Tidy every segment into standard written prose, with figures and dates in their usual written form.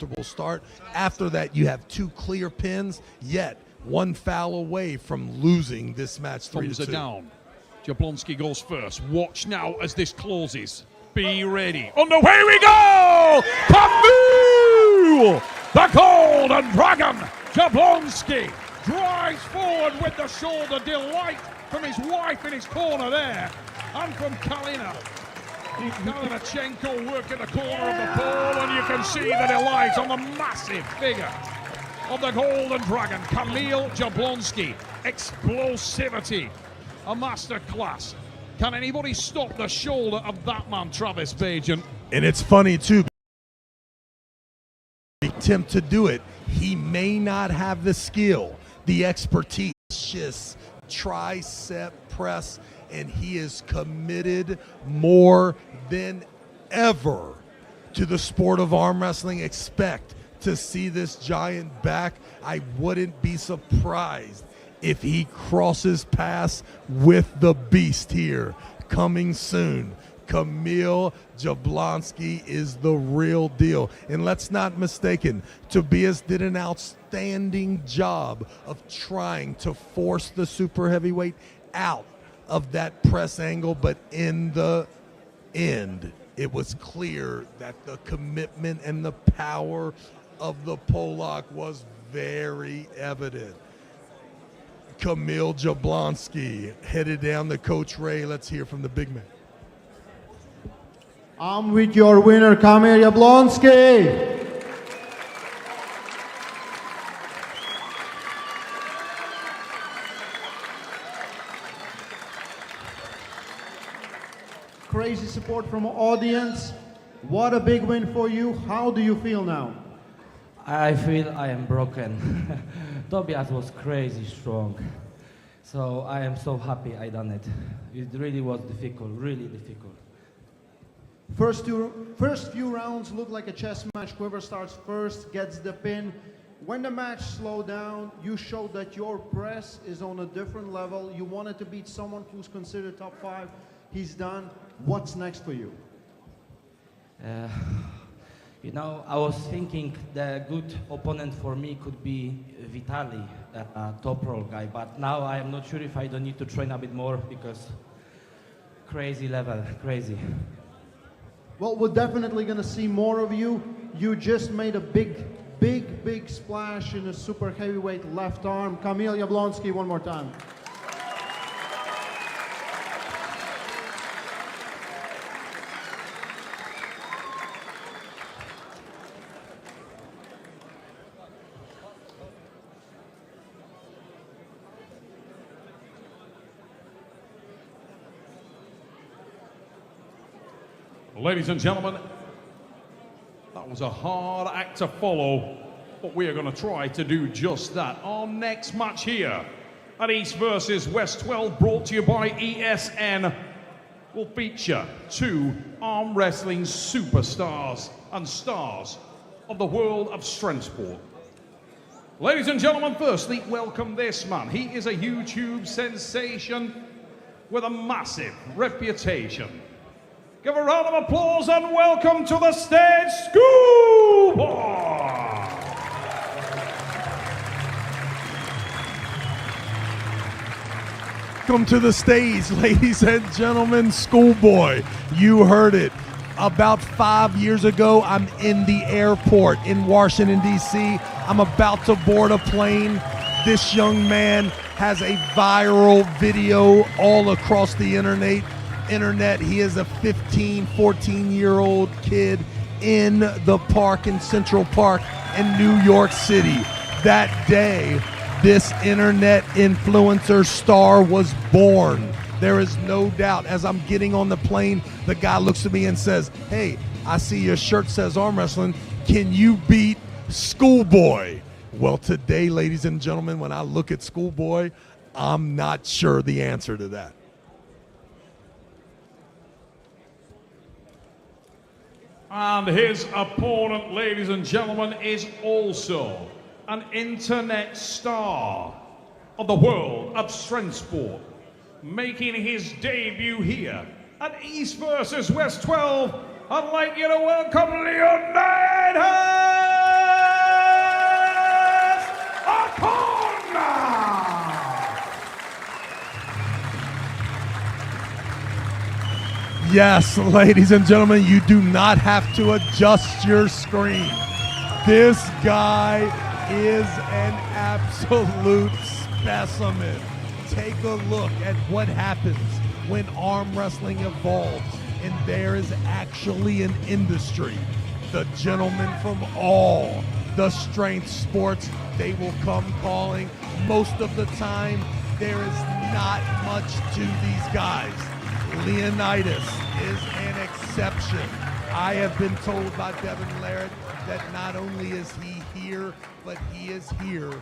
comfortable start. After that, you have 2 clear pins, yet 1 foul away from losing this match 3-2. Down. Jablonski goes first. Watch now as this closes. Be ready. Underway we go! Camille! The Golden Dragon! Jablonski drives forward with the shoulder. Delight from his wife in his corner there. And from Kalina. Kalinachenko working the corner of the pole, and you can see the delight on the massive figure of the Golden Dragon. Kamil Jablonski. Explosivity. A masterclass. Can anybody stop the shoulder of that man, Travis Bajan? And it's funny, too. Attempt to do it. He may not have the skill, the expertise, just tricep press, and he is committed more than ever to the sport of arm wrestling. Expect to see this giant back. I wouldn't be surprised if he crosses paths with the beast here. Coming soon. Kamil Jablonski is the real deal. And let's not mistaken, Tobias did an outstanding job of trying to force the super heavyweight out of that press angle, but in the end, it was clear that the commitment and the power of the Polak was very evident. Kamil Jablonski headed down to Coach Ray. Let's hear from the big man. I'm with your winner, Kamil Jablonski. Crazy support from audience. What a big win for you. How do you feel now? I feel I am broken. Tobias was crazy strong. So I am so happy I done it. It really was difficult, really difficult. First few rounds look like a chess match. Whoever starts first gets the pin. When the match slowed down, you showed that your press is on a different level. You wanted to beat someone who's considered top 5. He's done. What's next for you? You know, I was thinking the good opponent for me could be Vitali, that top roll guy, but now I am not sure if I don't need to train a bit more because crazy level, crazy. Well, we're definitely going to see more of you. You just made a big splash in a super heavyweight left arm. Kamil Jablonski, one more time. Ladies and gentlemen, that was a hard act to follow, but we are going to try to do just that. Our next match here at East versus West 12, brought to you by ESN, will feature 2 arm wrestling superstars and stars of the world of strength sport. Ladies and gentlemen, firstly, welcome this man. He is a YouTube sensation with a massive reputation. Give a round of applause and welcome to the stage, Schoolboy! Welcome to the stage, ladies and gentlemen, Schoolboy. You heard it. About 5 years ago, I'm in the airport in Washington, D.C. I'm about to board a plane. This young man has a viral video all across the internet. He is a 15, 14-year-old kid in the park in Central Park in New York City. That day, this internet influencer star was born. There is no doubt. As I'm getting on the plane, the guy looks at me and says, "Hey, I see your shirt says arm wrestling. Can you beat Schoolboy?" Well, today, ladies and gentlemen, when I look at Schoolboy, I'm not sure the answer to that. And his opponent, ladies and gentlemen, is also an internet star of the world of strength sport, making his debut here at East versus West 12. I'd like you to welcome Leonid Hayes! Yes, ladies and gentlemen, you do not have to adjust your screen. This guy is an absolute specimen. Take a look at what happens when arm wrestling evolves, and there is actually an industry. The gentlemen from all the strength sports, they will come calling. Most of the time, there is not much to these guys. Leonidas is an exception. I have been told by Devin Larratt that not only is he here, but he is here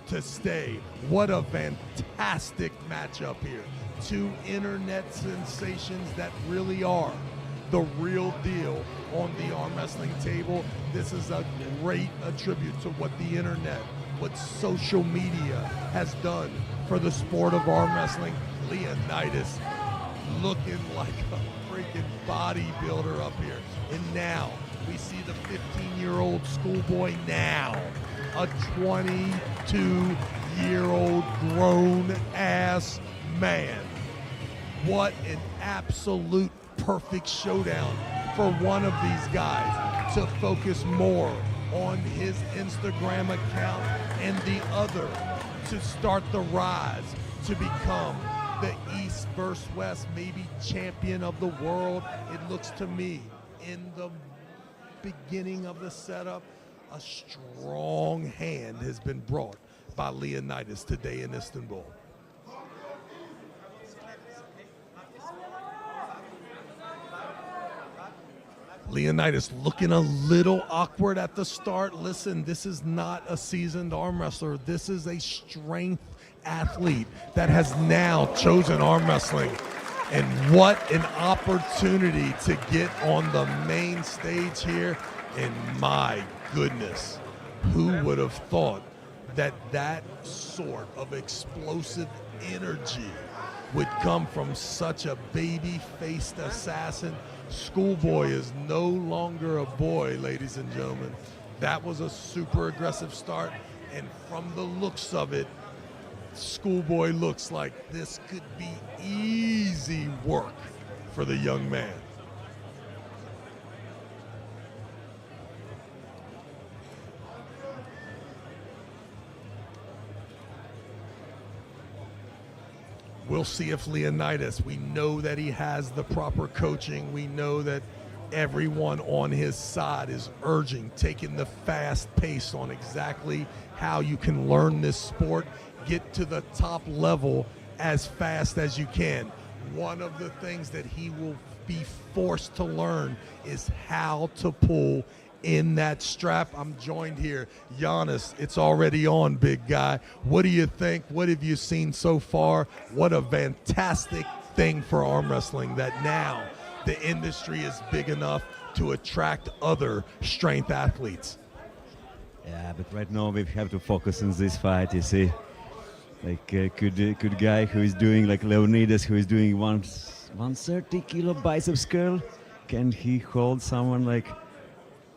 to stay. What a fantastic matchup here. Two internet sensations that really are the real deal on the arm wrestling table. This is a great tribute to what the internet, what social media has done for the sport of arm wrestling. Leonidas looking like a freaking bodybuilder up here. And now we see the 15-year-old schoolboy now, a 22-year-old grown-ass man. What an absolute perfect showdown for one of these guys to focus more on his Instagram account and the other to start the rise to become the East versus West, maybe champion of the world. It looks to me in the beginning of the setup, a strong hand has been brought by Leonidas today in Istanbul. Leonidas looking a little awkward at the start. Listen, this is not a seasoned arm wrestler. This is a strength athlete that has now chosen arm wrestling. And what an opportunity to get on the main stage here. And my goodness, who would have thought that that sort of explosive energy would come from such a baby-faced assassin? Schoolboy is no longer a boy, ladies and gentlemen. That was a super aggressive start, and from the looks of it, Schoolboy looks like this could be easy work for the young man. We'll see if Leonidas, we know that he has the proper coaching. We know that everyone on his side is urging, taking the fast pace on exactly how you can learn this sport, get to the top level as fast as you can. One of the things that he will be forced to learn is how to pull in that strap. I'm joined here. Giannis, it's already on, big guy. What do you think? What have you seen so far? What a fantastic thing for arm wrestling that now the industry is big enough to attract other strength athletes. Yeah, but right now we have to focus on this fight, you see. Like a good guy who is doing, like Leonidas, who is doing 130 kilo biceps curl. Can he hold someone like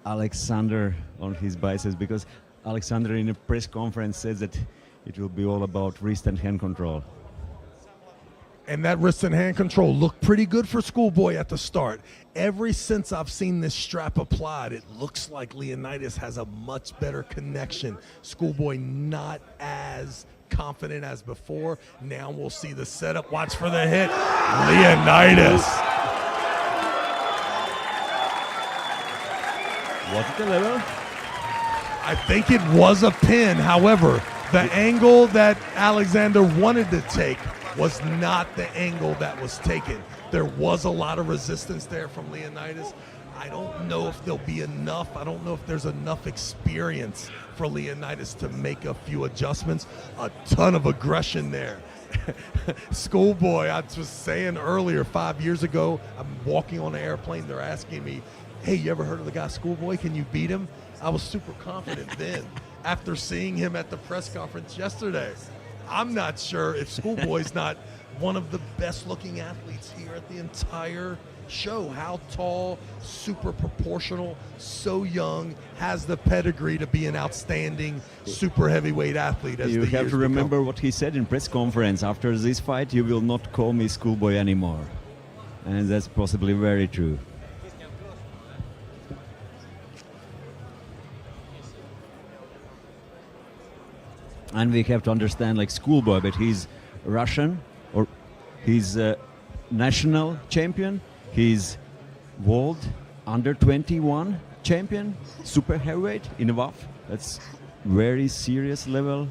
Alexander on his biceps? Because Alexander in a press conference says that it will be all about wrist and hand control. And that wrist and hand control looked pretty good for Schoolboy at the start. Ever since I've seen this strap applied, it looks like Leonidas has a much better connection. Schoolboy not as confident as before. Now we'll see the setup. Watch for the hit. Leonidas. Was it the level? I think it was a pin. However, the angle that Alexander wanted to take was not the angle that was taken. There was a lot of resistance there from Leonidas. I don't know if there'll be enough. I don't know if there's enough experience for Leonidas to make a few adjustments. A ton of aggression there. Schoolboy, I was saying earlier, 5 years ago, I'm walking on an airplane. They're asking me, hey, you ever heard of the guy Schoolboy? Can you beat him? I was super confident then. After seeing him at the press conference yesterday, I'm not sure if Schoolboy's not one of the best looking athletes here at the entire show. How tall, super proportional, so young, has the pedigree to be an outstanding super heavyweight athlete. As You the have years to remember become. what he said in press conference. After this fight, you will not call me Schoolboy anymore. And that's possibly very true. And we have to understand, like Schoolboy, but he's Russian, or he's a national champion, he's world under 21 champion, super heavyweight in WAF. That's very serious level.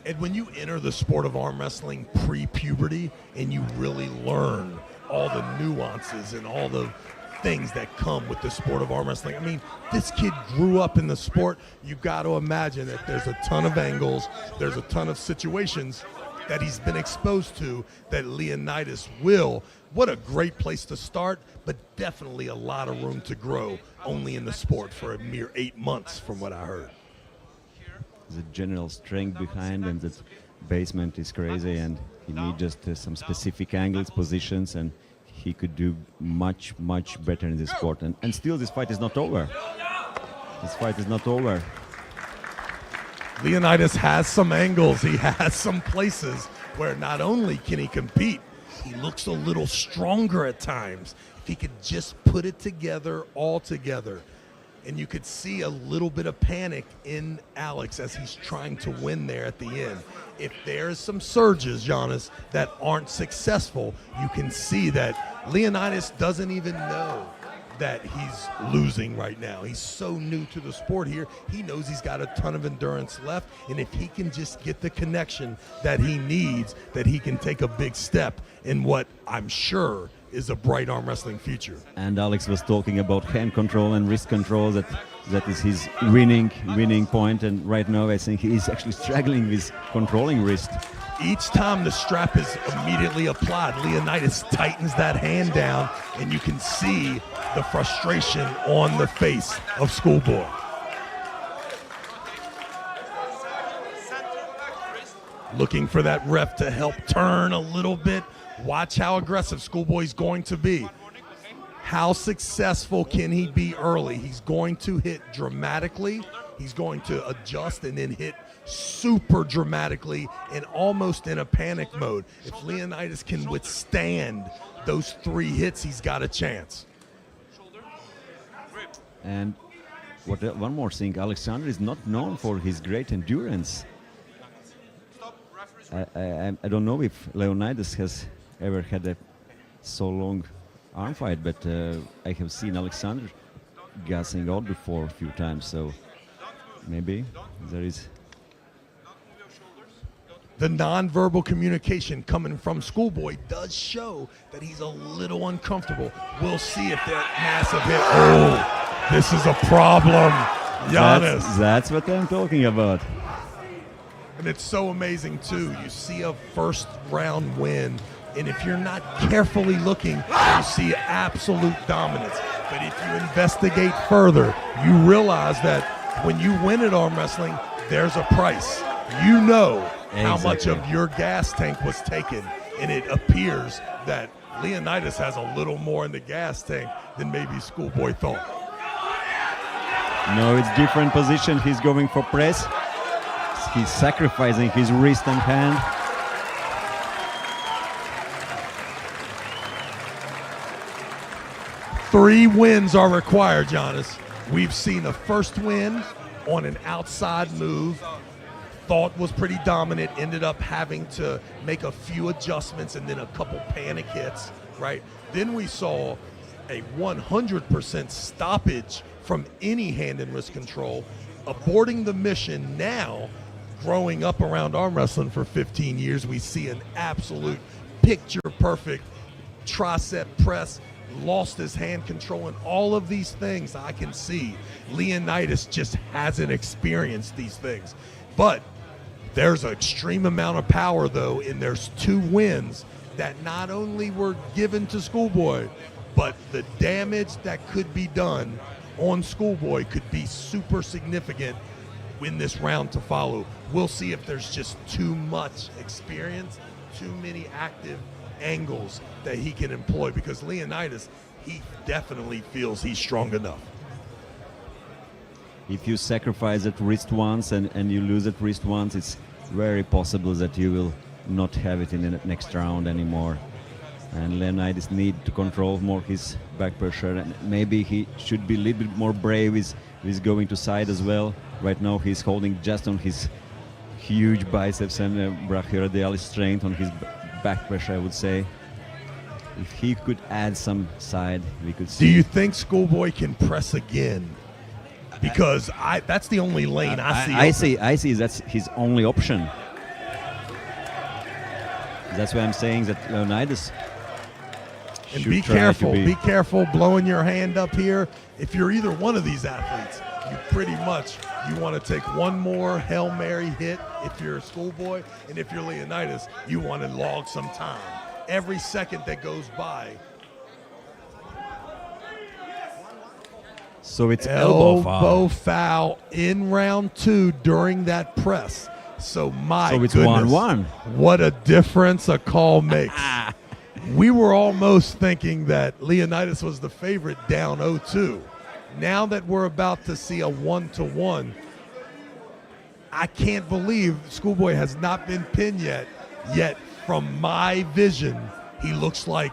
And when you enter the sport of arm wrestling pre-puberty and you really learn all the nuances and all the things that come with the sport of arm wrestling. I mean, this kid grew up in the sport. You've got to imagine that there's a ton of angles, there's a ton of situations that he's been exposed to that Leonidas will. What a great place to start, but definitely a lot of room to grow only in the sport for a mere 8 months from what I heard. The general strength behind, and that basement is crazy, and he needs just some specific angles, positions, and he could do much better in this sport. And still, this fight is not over. This fight is not over. Leonidas has some angles. He has some places where not only can he compete, he looks a little stronger at times. If he could just put it together all together. And you could see a little bit of panic in Alex as he's trying to win there at the end. If there's some surges, Giannis, that aren't successful, you can see that Leonidas doesn't even know that he's losing right now. He's so new to the sport here. He knows he's got a ton of endurance left, and if he can just get the connection that he needs, that he can take a big step in what I'm sure is a bright arm wrestling future. And Alex was talking about hand control and wrist control, that is his winning point, and right now I think he's actually struggling with controlling wrist. Each time the strap is immediately applied, Leonidas tightens that hand down, and you can see the frustration on the face of Schoolboy. Looking for that ref to help turn a little bit. Watch how aggressive Schoolboy's going to be. How successful can he be early? He's going to hit dramatically. He's going to adjust and then hit super dramatically and almost in a panic mode. If Leonidas can withstand those 3 hits, he's got a chance. And one more thing, Alexander is not known for his great endurance. I don't know if Leonidas has ever had a so long arm fight, but I have seen Alexander gassing out before a few times, so maybe there is. The nonverbal communication coming from Schoolboy does show that he's a little uncomfortable. We'll see if that massive hit. Oh, this is a problem, Giannis. That's what I'm talking about. And it's so amazing, too. You see a first round win, and if you're not carefully looking, you see absolute dominance. But if you investigate further, you realize that when you win at arm wrestling, there's a price. You know how much of your gas tank was taken, and it appears that Leonidas has a little more in the gas tank than maybe Schoolboy thought. No, it's different position. He's going for press. He's sacrificing his wrist and hand. Three wins are required, Giannis. We've seen the first win on an outside move. Thought was pretty dominant, ended up having to make a few adjustments and then a couple panic hits, right? Then we saw a 100% stoppage from any hand and wrist control, aborting the mission. Now, growing up around arm wrestling for 15 years, we see an absolute picture-perfect tricep press, lost his hand control, and all of these things I can see. Leonidas just hasn't experienced these things. But there's an extreme amount of power, though, and there's 2 wins that not only were given to Schoolboy, but the damage that could be done on Schoolboy could be super significant in this round to follow. We'll see if there's just too much experience, too many active angles that he can employ, because Leonidas, he definitely feels he's strong enough. If you sacrifice that wrist once and you lose that wrist once, it's very possible that you will not have it in the next round anymore. and Leonidas need to control more his back pressure, and maybe he should be a little bit more brave with going to side as well. Right now he's holding just on his huge biceps and brachioradial strength on his back pressure, I would say. If he could add some side, we could see. Do you think Schoolboy can press again? Because that's the only lane I see. I see that's his only option. That's why I'm saying that Leonidas And should be try careful. to Be careful blowing your hand up here. If you're either one of these athletes, you pretty much you want to take one more Hail Mary hit if you're a Schoolboy, and if you're Leonidas, you want to log some time. Every second that goes by. So it's elbow foul in round 2 during that press. So So it's goodness, 1-1. what a difference a call makes. We were almost thinking that Leonidas was the favorite down 0-2. Now that we're about to see a 1-1, I can't believe Schoolboy has not been pinned yet. Yet, from my vision, he looks like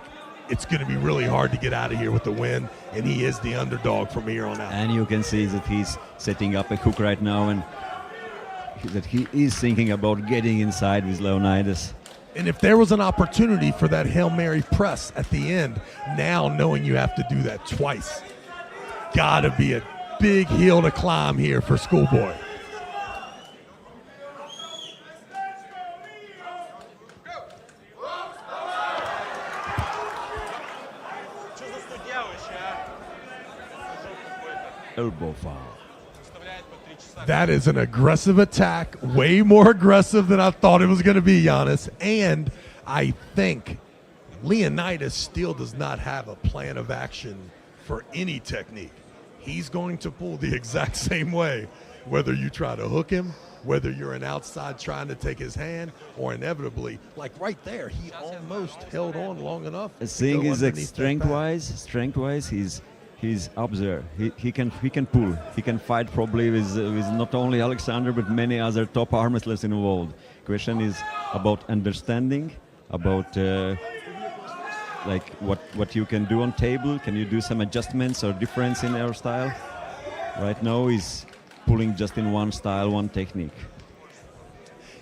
it's going to be really hard to get out of here with the win, and he is the underdog from here on out. And you can see that he's setting up a hook right now, and that he is thinking about getting inside with Leonidas. And if there was an opportunity for that Hail Mary press at the end, now knowing you have to do that twice, gotta be a big hill to climb here for Schoolboy. Elbow foul. That is an aggressive attack, way more aggressive than I thought it was going to be, Giannis. And I think Leonidas still does not have a plan of action for any technique. He's going to pull the exact same way, whether you try to hook him, whether you're an outside trying to take his hand, or inevitably, like right there, he almost held on long enough. The to thing go is that underneath that back. strength-wise, he's up there. He can pull. He can fight probably with not only Alexander but many other top arm wrestlers in the world. Question is about understanding, about like what you can do on table. Can you do some adjustments or difference in our style? Right now he's pulling just in one style, one technique.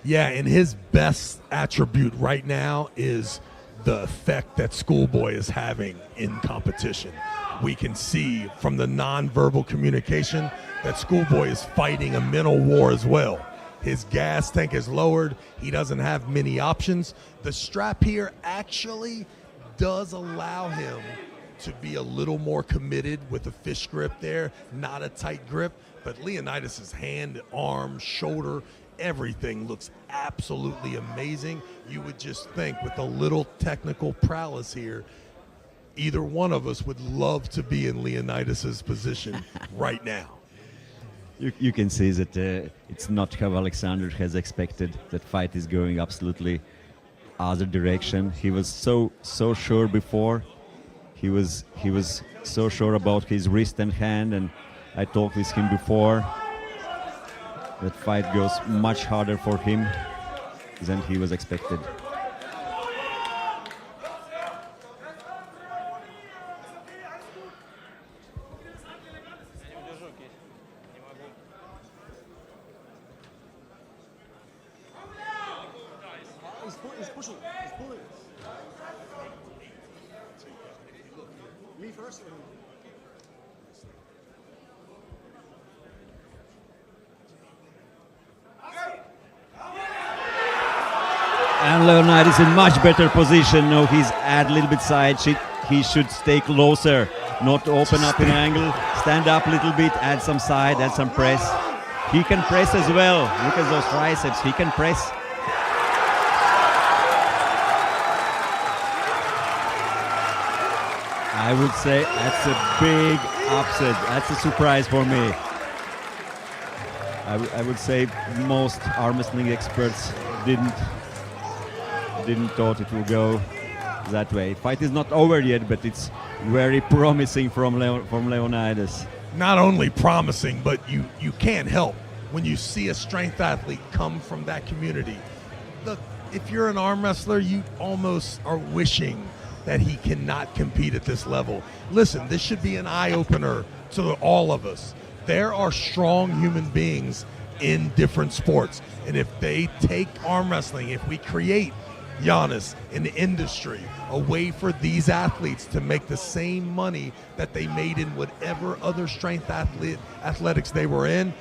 Yeah, and his best attribute right now is the effect that Schoolboy is having in competition. We can see from the nonverbal communication that Schoolboy is fighting a mental war as well. His gas tank is lowered. He doesn't have many options. The strap here actually does allow him to be a little more committed with a fish grip there, not a tight grip. But Leonidas's hand, arm, shoulder, everything looks absolutely amazing. You would just think with a little technical prowess here, either one of us would love to be in Leonidas's position right now. You can see that it's not how Alexander has expected. That fight is going absolutely other direction. He was so sure before. He was so sure about his wrist and hand, and I talked with him before. That fight goes much harder for him than he was expected. And Leonidas in much better position. Now he's at a little bit side. He should stay closer, not open up in angle. Stand up a little bit, add some side, add some press. He can press as well. Look at those triceps. He can press. I would say that's a big upset. That's a surprise for me. I would say most arm wrestling experts didn't thought it will go that way. Fight is not over yet, but it's very promising from Leonidas. Not only promising, but you can't help when you see a strength athlete come from that community. Look, if you're an arm wrestler, you almost are wishing that he cannot compete at this level. Listen, this should be an eye-opener to all of us. There are strong human beings in different sports, and if they take arm wrestling, if we create, Giannis, an industry, a way for these athletes to make the same money that they made in whatever other strength athletics they were in,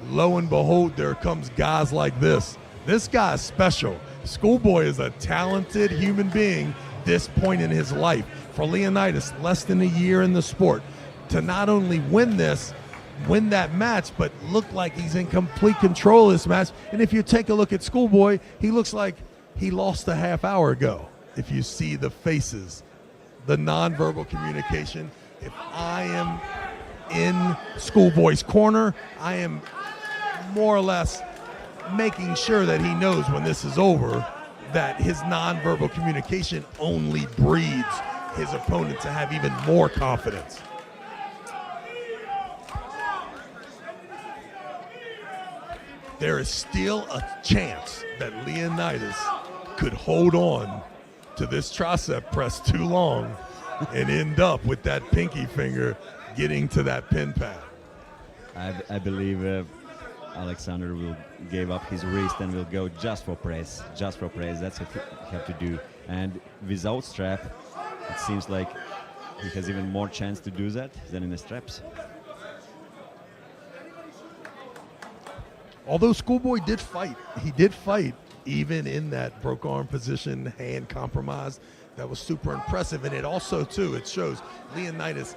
lo and behold, there comes guys like this. This guy's special. Schoolboy is a talented human being this point in his life. For Leonidas, less than a year in the sport, to not only win that match, but look like he's in complete control of this match. And if you take a look at Schoolboy, he looks like he lost a half hour ago. If you see the faces, the nonverbal communication, if I am in Schoolboy's corner, I am more or less making sure that he knows when this is over that his nonverbal communication only breeds his opponent to have even more confidence. There is still a chance that Leonidas could hold on to this tricep press too long and end up with that pinky finger getting to that pin pad. I believe Alexander will give up his wrist and will go just for press. That's what he have to do. And without strap, it seems like he has even more chance to do that than in the straps. Although Schoolboy did fight, he did fight even in that broke arm position, hand compromised. That was super impressive. And it also, too, it shows Leonidas,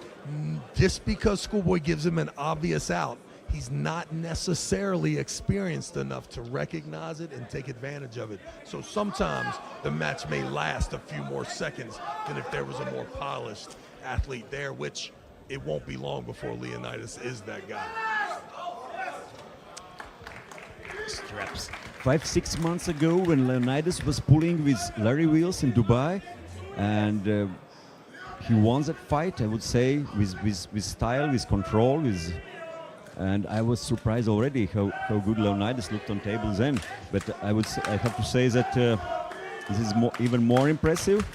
just because Schoolboy gives him an obvious out, he's not necessarily experienced enough to recognize it and take advantage of it. So sometimes the match may last a few more seconds than if there was a more polished athlete there, which it won't be long before Leonidas is that guy. Straps. 5-6 months ago, when Leonidas was pulling with Larry Wheels in Dubai, and he won that fight, I would say, with style, with control, and I was surprised already how good Leonidas looked on tables then. But I have to say that this is even more impressive.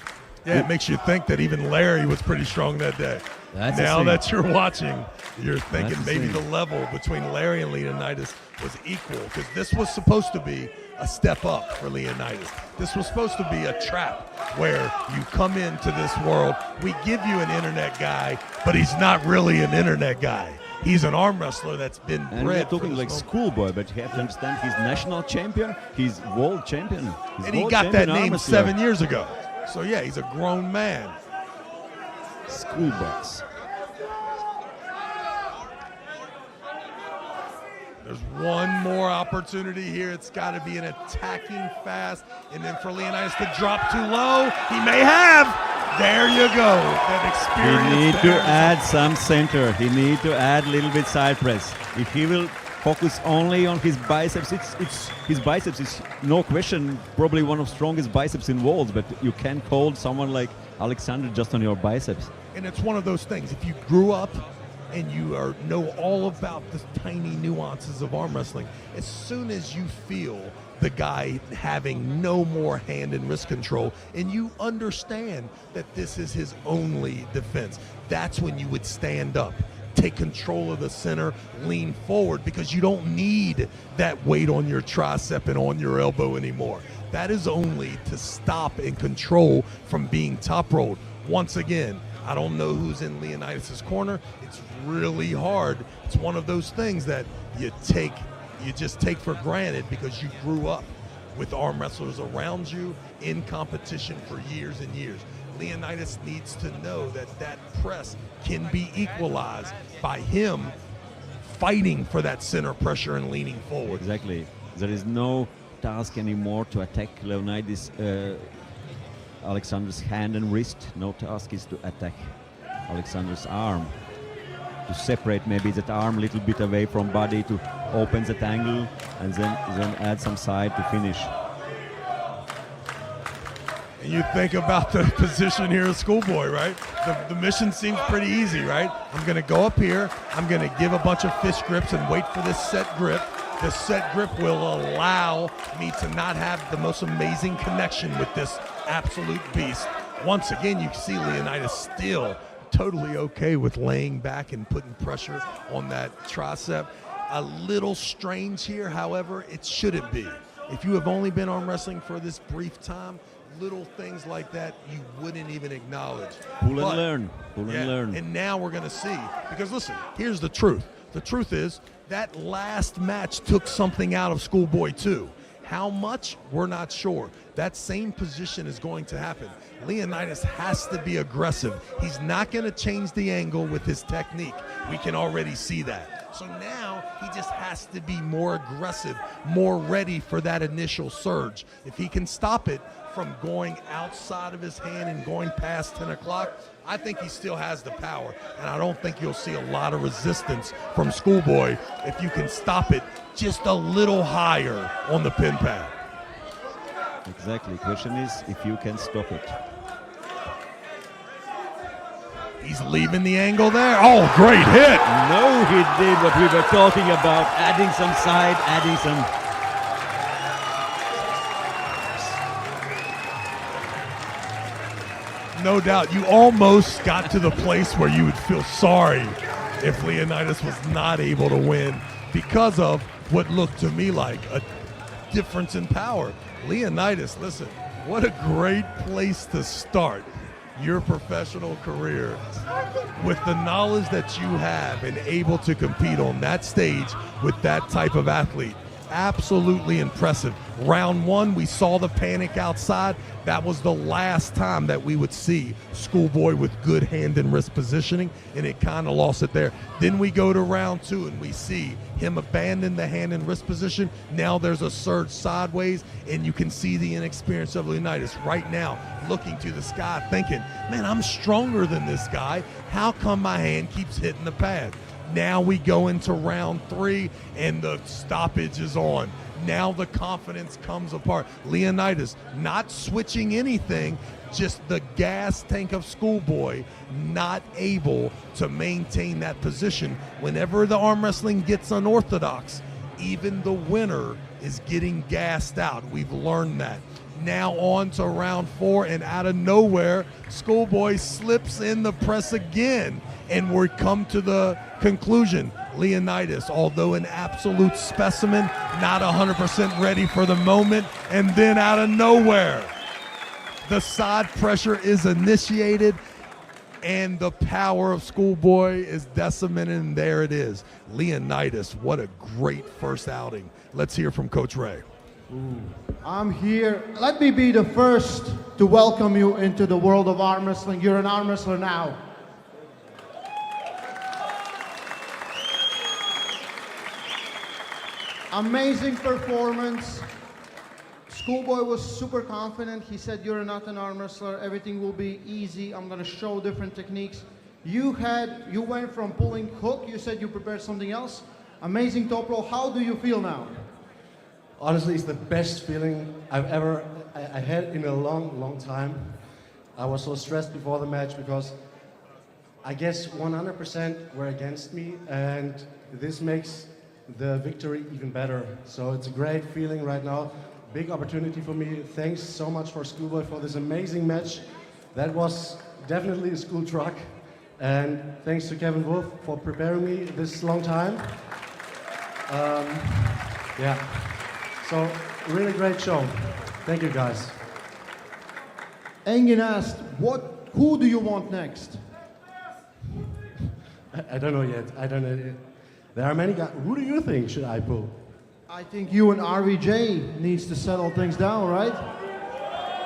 Yeah, it makes you think that even Larry was pretty strong that day. That's now the that you're watching, you're thinking That's maybe the the level between Larry and Leonidas was equal, because this was supposed to be a step up for Leonidas. This was supposed to be a trap where you come into this world, we give you an internet guy, but he's not really an internet guy. He's an arm wrestler that's been And bred we're for talking this like moment. Schoolboy, but you have to understand he's national champion, he's world champion. And he got that name 7 years ago. So yeah, he's a grown man. Schoolboys. There's one more opportunity here. It's got to be an attacking fast. And then for Leonidas to drop too low, he may have. There you go. That experience. He need to there. add some center. He need to add a little bit side press. If he will focus only on his biceps, his biceps is no question probably one of strongest biceps in world, but you can't hold someone like Alexander just on your biceps. And it's one of those things. If you grew up and you know all about the tiny nuances of arm wrestling, as soon as you feel the guy having no more hand and wrist control and you understand that this is his only defense, that's when you would stand up, take control of the center, lean forward, because you don't need that weight on your tricep and on your elbow anymore. That is only to stop and control from being top rolled. Once again, I don't know who's in Leonidas' corner. It's really hard. It's one of those things that you just take for granted because you grew up with arm wrestlers around you in competition for years and years. Leonidas needs to know that that press can be equalized by him fighting for that center pressure and leaning forward. Exactly. There is no task anymore to attack Leonidas, Alexander's hand and wrist. No task is to attack Alexander's arm. To separate maybe that arm a little bit away from body, to open that angle, and then add some side to finish. And you think about the position here of Schoolboy, right? The mission seems pretty easy, right? I'm going to go up here. I'm going to give a bunch of fish grips and wait for this set grip. The set grip will allow me to not have the most amazing connection with this absolute beast. once again, you can see Leonidas still totally okay with laying back and putting pressure on that tricep. A little strange here, however, it shouldn't be. If you have only been arm wrestling for this brief time, little things like that you wouldn't even acknowledge. Pull and learn. Pull and learn. And now we're going to see. Because listen, here's the truth. The truth is that last match took something out of Schoolboy too. How much? We're not sure. That same position is going to happen. Leonidas has to be aggressive. He's not going to change the angle with his technique. We can already see that. So now he just has to be more aggressive, more ready for that initial surge. If he can stop it from going outside of his hand and going past 10 o'clock, I think he still has the power. And I don't think you'll see a lot of resistance from Schoolboy if you can stop it just a little higher on the pin pad. Exactly. Question is if you can stop it. He's leaving the angle there. Oh, great hit. No, he did what we were talking about, adding some side, adding some... No doubt, you almost got to the place where you would feel sorry if Leonidas was not able to win because of what looked to me like a difference in power. Leonidas, listen, what a great place to start your professional career with the knowledge that you have and able to compete on that stage with that type of athlete. Absolutely impressive. Round one, we saw the panic outside. That was the last time that we would see Schoolboy with good hand and wrist positioning, and it kind of lost it there. Then we go to round two, and we see him abandon the hand and wrist position. Now there's a surge sideways, and you can see the inexperience of Leonidas right now looking to the sky thinking, man, I'm stronger than this guy. How come my hand keeps hitting the pad? Now we go into round three, and the stoppage is on. Now the confidence comes apart. Leonidas not switching anything, just the gas tank of Schoolboy not able to maintain that position. Whenever the arm wrestling gets unorthodox, even the winner is getting gassed out. We've learned that. Now on to round four, and out of nowhere, Schoolboy slips in the press again, and we come to the conclusion. Leonidas, although an absolute specimen, not 100% ready for the moment, and then out of nowhere, the side pressure is initiated, and the power of Schoolboy is decimated, and there it is. Leonidas, what a great first outing. Let's hear from Coach Ray. I'm here. Let me be the first to welcome you into the world of arm wrestling. You're an arm wrestler now. Amazing performance. Schoolboy was super confident. He said, you're not an arm wrestler. Everything will be easy. I'm going to show different techniques. You went from pulling hook. You said you prepared something else. Amazing top roll. How do you feel now? Honestly, it's the best feeling I've ever I had in a long time. I was so stressed before the match because I guess 100% were against me, and this makes the victory even better. So it's a great feeling right now. Big opportunity for me. Thanks so much for Schoolboy for this amazing match. That was definitely a school truck. And thanks to Kevin Wolf for preparing me this long time. Yeah. So, really great show. Thank you, guys. Engin asked, who do you want next? I don't know yet. I don't know yet. There are many guys. Who do you think should I pull? I think you and RVJ needs to settle things down, right?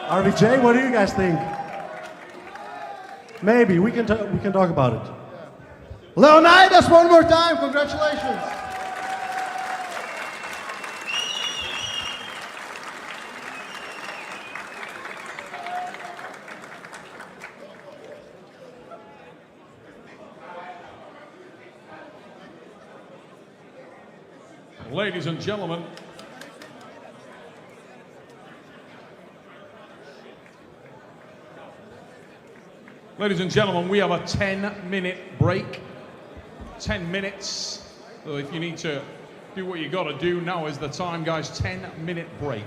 RVJ, what do you guys think? Maybe we can talk about it. Leonidas, one more time. Congratulations. Ladies and gentlemen, we have a 10-minute break. 10 minutes. So if you need to do what you got to do, now is the time, guys. 10-minute break.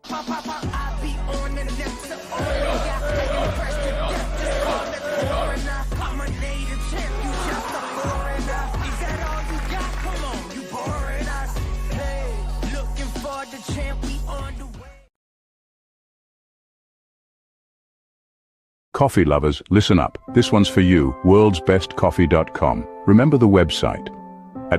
I be on the next to all of ya. I impressed to death, just call it foreigner. I'm a native champ, you just a foreigner. Is that all you got? Come on, you boring us. Hey, looking for the champ, we on the way. Coffee lovers, listen up. This one's for you, worldsbestcoffee.com. Remember the website.